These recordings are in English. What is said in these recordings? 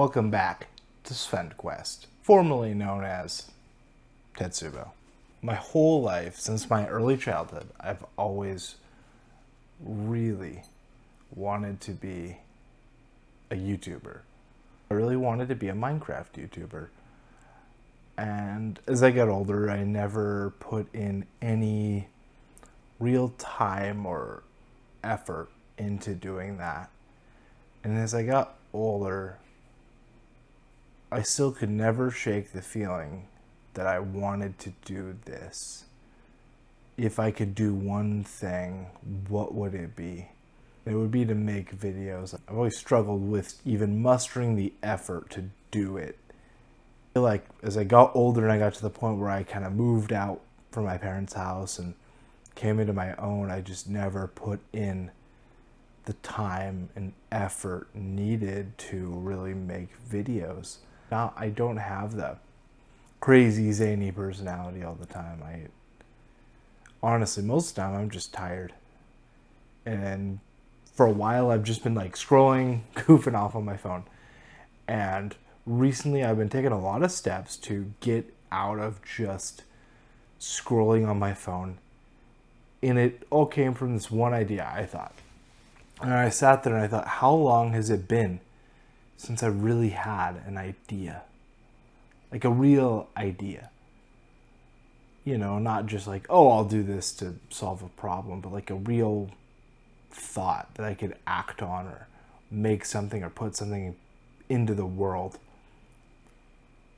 Welcome back to SvendQuest, formerly known as Tetsubo. My whole life, since my early childhood, I've always really wanted to be a YouTuber. I really wanted to be a Minecraft YouTuber. And as I got older, I never put in any real time or effort into doing that. And as I got older, I still could never shake the feeling that I wanted to do this. If I could do one thing, what would it be? It would be to make videos. I've always struggled with even mustering the effort to do it. I feel like as I got older and I got to the point where I kind of moved out from my parents' house and came into my own, I just never put in the time and effort needed to really make videos. Now, I don't have the crazy zany personality all the time. Honestly, most of the time I'm just tired. And for a while I've just been like scrolling, goofing off on my phone. And recently I've been taking a lot of steps to get out of just scrolling on my phone. And it all came from this one idea, I thought. And I sat there and I thought, how long has it been since I really had an idea? Like a real idea. You know, not just like, oh, I'll do this to solve a problem, but like a real thought that I could act on or make something or put something into the world.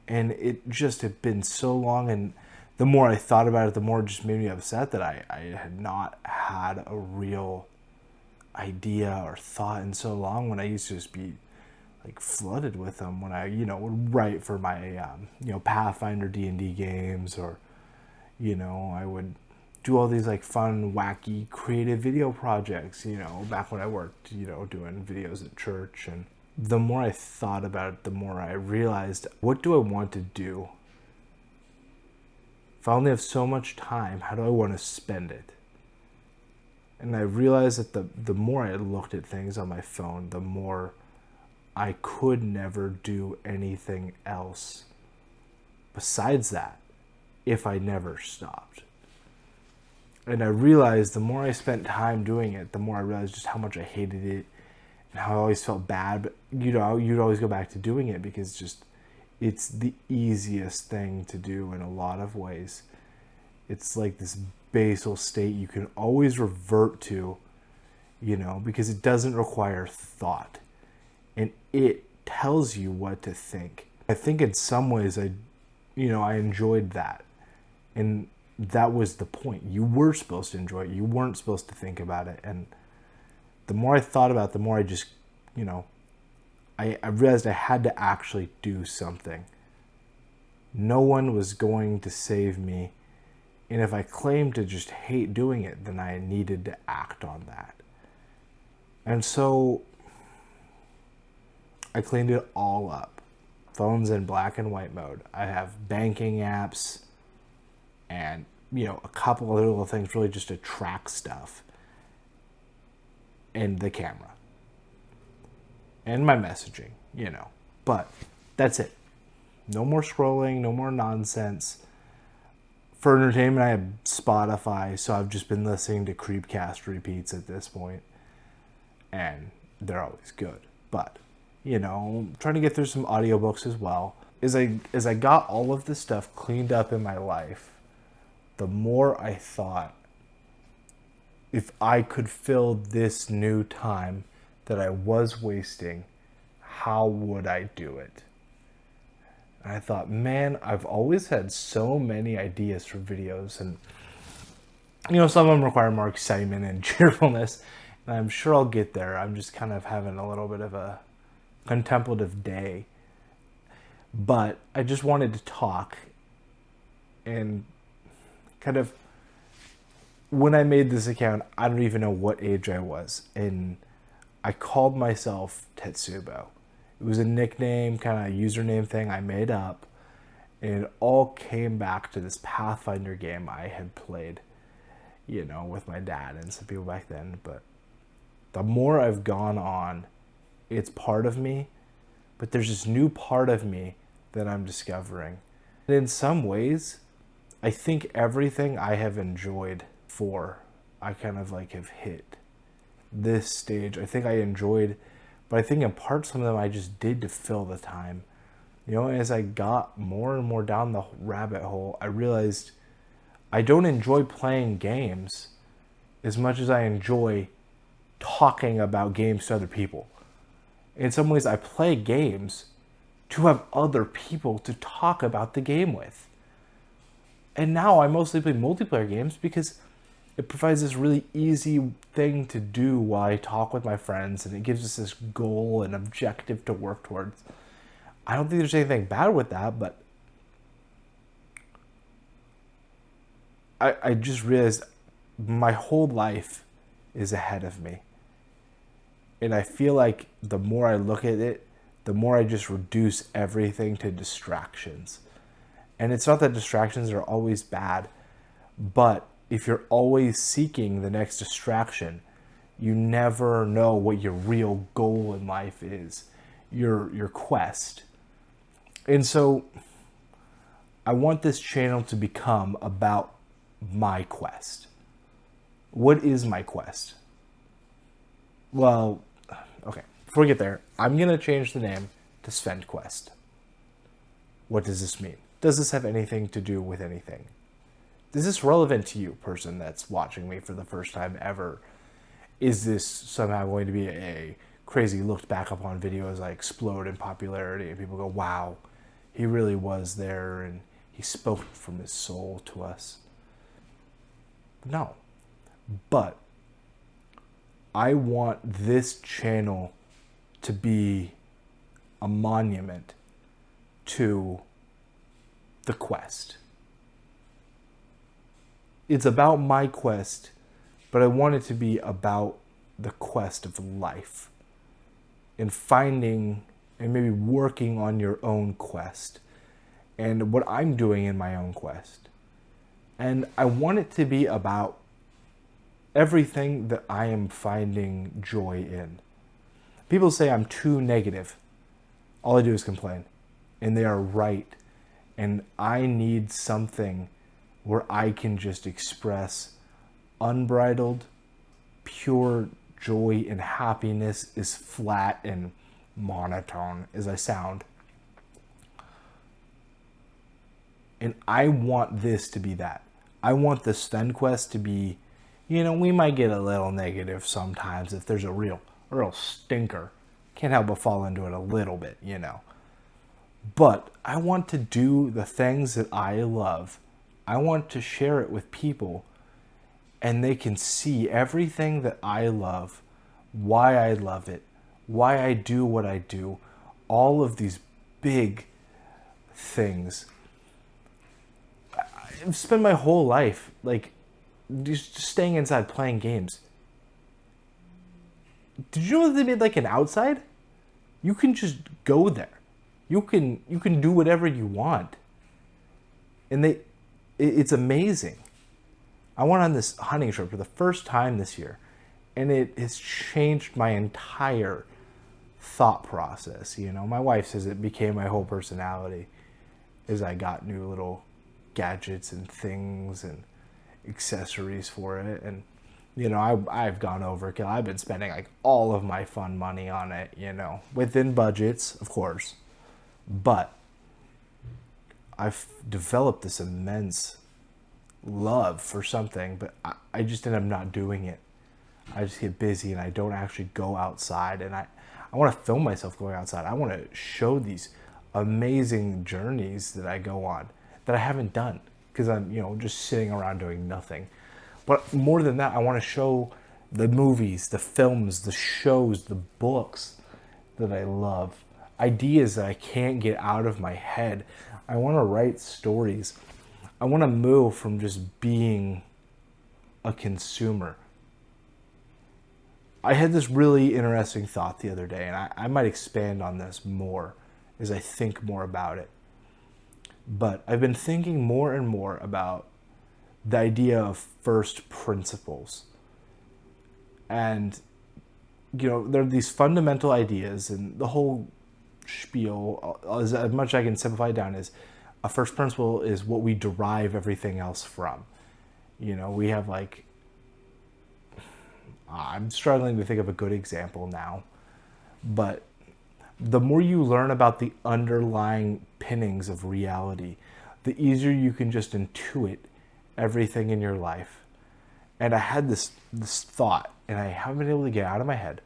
And it just had been so long, and the more I thought about it, the more it just made me upset that I had not had a real idea or thought in so long, when I used to just be like flooded with them when I, would write for my, Pathfinder D&D games, or, I would do all these like fun, wacky, creative video projects, back when I worked, doing videos at church. And the more I thought about it, the more I realized, what do I want to do? If I only have so much time, how do I want to spend it? And I realized that the more I looked at things on my phone, the more I could never do anything else besides that if I never stopped. And I realized the more I spent time doing it, the more I realized just how much I hated it and how I always felt bad. But you'd always go back to doing it because it's the easiest thing to do in a lot of ways. It's like this basal state you can always revert to, because it doesn't require thought. And it tells you what to think. I think in some ways I enjoyed that. And that was the point. You were supposed to enjoy it. You weren't supposed to think about it. And the more I thought about it, the more I just, I realized I had to actually do something. No one was going to save me. And if I claimed to just hate doing it, then I needed to act on that. And so I cleaned it all up. Phone's in black and white mode. I have banking apps and, a couple of little things really just to track stuff. And the camera. And my messaging, But that's it. No more scrolling, no more nonsense. For entertainment, I have Spotify, so I've just been listening to Creepcast repeats at this point. And they're always good. But trying to get through some audiobooks as well. As I got all of this stuff cleaned up in my life, the more I thought, if I could fill this new time that I was wasting, how would I do it? And I thought, man, I've always had so many ideas for videos, and some of them require more excitement and cheerfulness, and I'm sure I'll get there. I'm just kind of having a little bit of a contemplative day. But I just wanted to talk, and kind of, when I made this account, I don't even know what age I was, and I called myself Tetsubo. It was a nickname, kind of username thing I made up, and it all came back to this Pathfinder game I had played, with my dad and some people back then. But the more I've gone on, it's part of me, but there's this new part of me that I'm discovering. And in some ways, I think everything I have enjoyed I kind of like have hit this stage. I think I enjoyed, but I think in part some of them I just did to fill the time. You know, as I got more and more down the rabbit hole, I realized I don't enjoy playing games as much as I enjoy talking about games to other people. In some ways, I play games to have other people to talk about the game with. And now I mostly play multiplayer games because it provides this really easy thing to do while I talk with my friends, and it gives us this goal and objective to work towards. I don't think there's anything bad with that, but I just realized my whole life is ahead of me. And I feel like the more I look at it, the more I just reduce everything to distractions. And it's not that distractions are always bad, but if you're always seeking the next distraction, you never know what your real goal in life is, your quest. And so I want this channel to become about my quest. What is my quest? Well, okay, before we get there, I'm going to change the name to SvendQuest. What does this mean? Does this have anything to do with anything? Is this relevant to you, person that's watching me for the first time ever? Is this somehow going to be a crazy looked back upon video as I explode in popularity and people go, wow, he really was there and he spoke from his soul to us? No. But I want this channel to be a monument to the quest. It's about my quest, but I want it to be about the quest of life and finding and maybe working on your own quest and what I'm doing in my own quest. And I want it to be about everything that I am finding joy in. People say I'm too negative. All I do is complain. And they are right. And I need something where I can just express unbridled, pure joy and happiness, as flat and monotone as I sound. And I want this to be that. I want the SvendQuest to be, you know, we might get a little negative sometimes if there's a real stinker. Can't help but fall into it a little bit, you know. But I want to do the things that I love. I want to share it with people and they can see everything that I love, why I love it, why I do what I do, all of these big things. I've spent my whole life like just staying inside playing games. Did you know that they made like an outside? You can just go there. You can do whatever you want. And it's amazing. I went on this hunting trip for the first time this year, and it has changed my entire thought process. You know, my wife says it became my whole personality as I got new little gadgets and things and accessories for it. And you know, I've gone overkill. I've been spending like all of my fun money on it, you know, within budgets, of course. But I've developed this immense love for something, but I just end up not doing it. I just get busy and I don't actually go outside. And I want to film myself going outside. I want to show these amazing journeys that I go on that I haven't done because I'm, you know, just sitting around doing nothing. But more than that, I want to show the movies, the films, the shows, the books that I love. Ideas that I can't get out of my head. I want to write stories. I want to move from just being a consumer. I had this really interesting thought the other day, and I might expand on this more as I think more about it. But I've been thinking more and more about the idea of first principles. And, you know, there are these fundamental ideas, and the whole spiel, as much as I can simplify it down, is a first principle is what we derive everything else from. You know, we have like, I'm struggling to think of a good example now, but the more you learn about the underlying pinnings of reality, the easier you can just intuit everything in your life. And I had this thought, and I haven't been able to get it out of my head,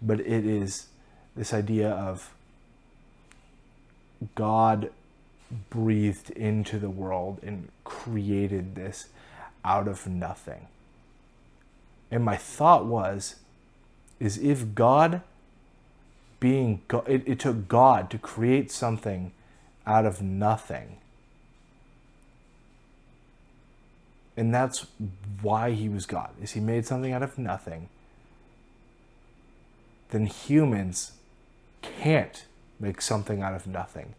but it is this idea of God breathed into the world and created this out of nothing. And my thought is if God being God, it took God to create something out of nothing. And that's why he was God, is he made something out of nothing. Then humans can't make something out of nothing.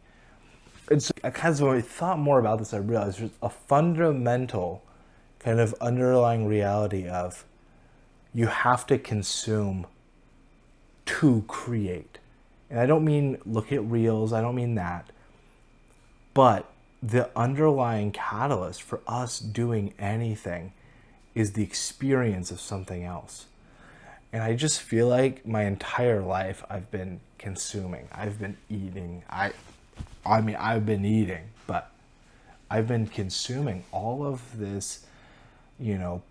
It's kind of, when I thought more about this, I realized there's a fundamental kind of underlying reality of you have to consume to create. And I don't mean look at reels, I don't mean that. But the underlying catalyst for us doing anything is the experience of something else. And I just feel like my entire life I've been consuming. I've been eating. I mean, I've been eating, but I've been consuming all of this, you know,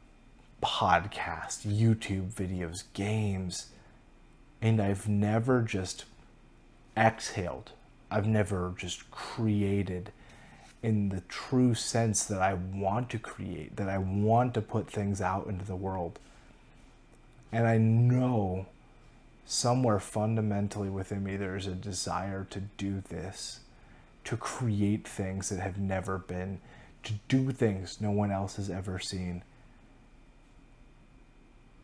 podcast, YouTube videos, games, and I've never just exhaled. I've never just created in the true sense that I want to create, that I want to put things out into the world. And I know somewhere fundamentally within me there's a desire to do this, to create things that have never been, to do things no one else has ever seen.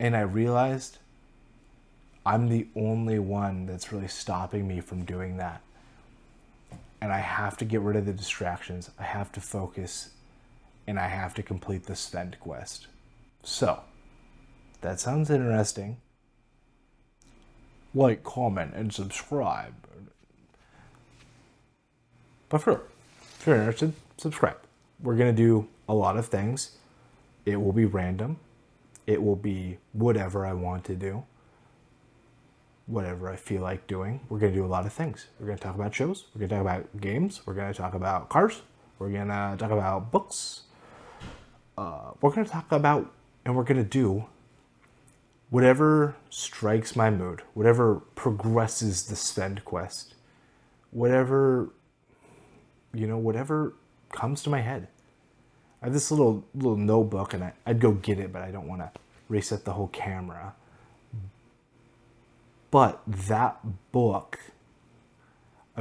And I realized I'm the only one that's really stopping me from doing that. And I have to get rid of the distractions. I have to focus, and I have to complete the SvendQuest. So, that sounds interesting. Like, comment, and subscribe. But if you're interested, subscribe. We're going to do a lot of things. It will be random. It will be whatever I want to do. Whatever I feel like doing. We're going to do a lot of things. We're going to talk about shows. We're going to talk about games. We're going to talk about cars. We're going to talk about books. We're going to talk about, and we're going to do whatever strikes my mood, whatever progresses the SvendQuest, whatever, you know, whatever comes to my head. I have this little notebook, and I'd go get it, but I don't want to reset the whole camera. But that book, I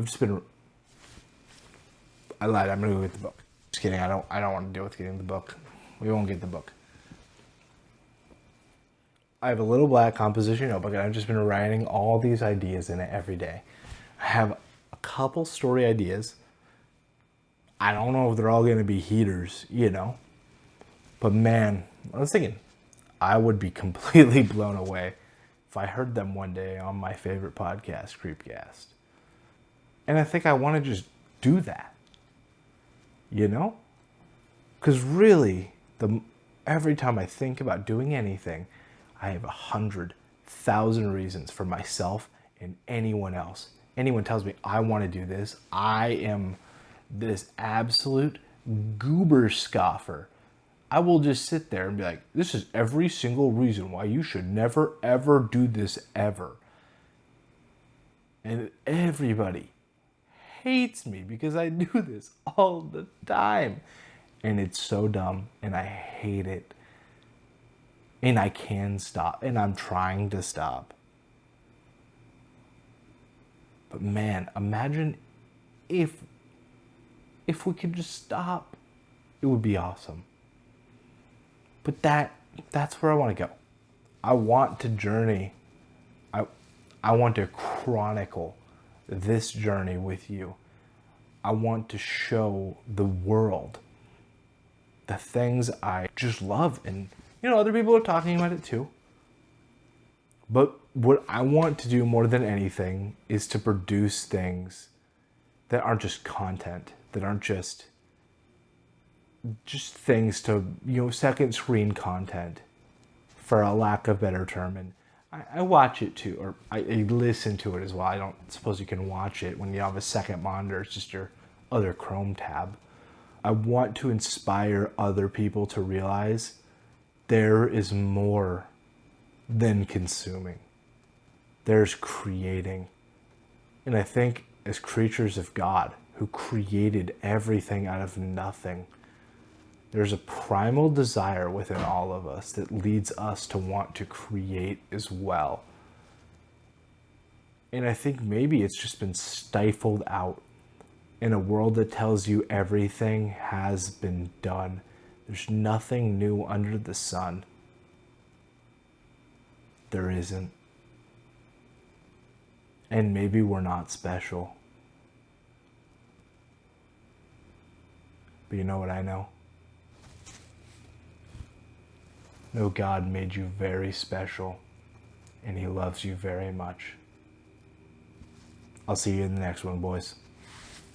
lied, I'm going to go get the book. Just kidding, I don't want to deal with getting the book. We won't get the book. I have a little black composition notebook, and I've just been writing all these ideas in it every day. I have a couple story ideas. I don't know if they're all going to be heaters, you know. But man, I was thinking, I would be completely blown away if I heard them one day on my favorite podcast, Creepcast. And I think I want to just do that, you know? Because really, every time I think about doing anything, I have 100,000 reasons for myself and anyone else. Anyone tells me I want to do this, I am this absolute goober scoffer. I will just sit there and be like, this is every single reason why you should never, ever do this ever. And everybody hates me because I do this all the time. And it's so dumb, and I hate it. And I can stop, and I'm trying to stop. But man, imagine if we could just stop. It would be awesome. But that's where I want to go. I want to journey. I want to chronicle this journey with you. I want to show the world the things I just love. And, you know, other people are talking about it too. But what I want to do more than anything is to produce things that aren't just content, that aren't just things to, second screen content, for a lack of better term. And I watch it too, or I listen to it as well. I don't suppose you can watch it when you have a second monitor. It's just your other Chrome tab. I want to inspire other people to realize there is more than consuming. There's creating. And I think as creatures of God who created everything out of nothing, there's a primal desire within all of us that leads us to want to create as well. And I think maybe it's just been stifled out in a world that tells you everything has been done. There's nothing new under the sun. There isn't. And maybe we're not special. But you know what I know? No, God made you very special, and He loves you very much. I'll see you in the next one, boys.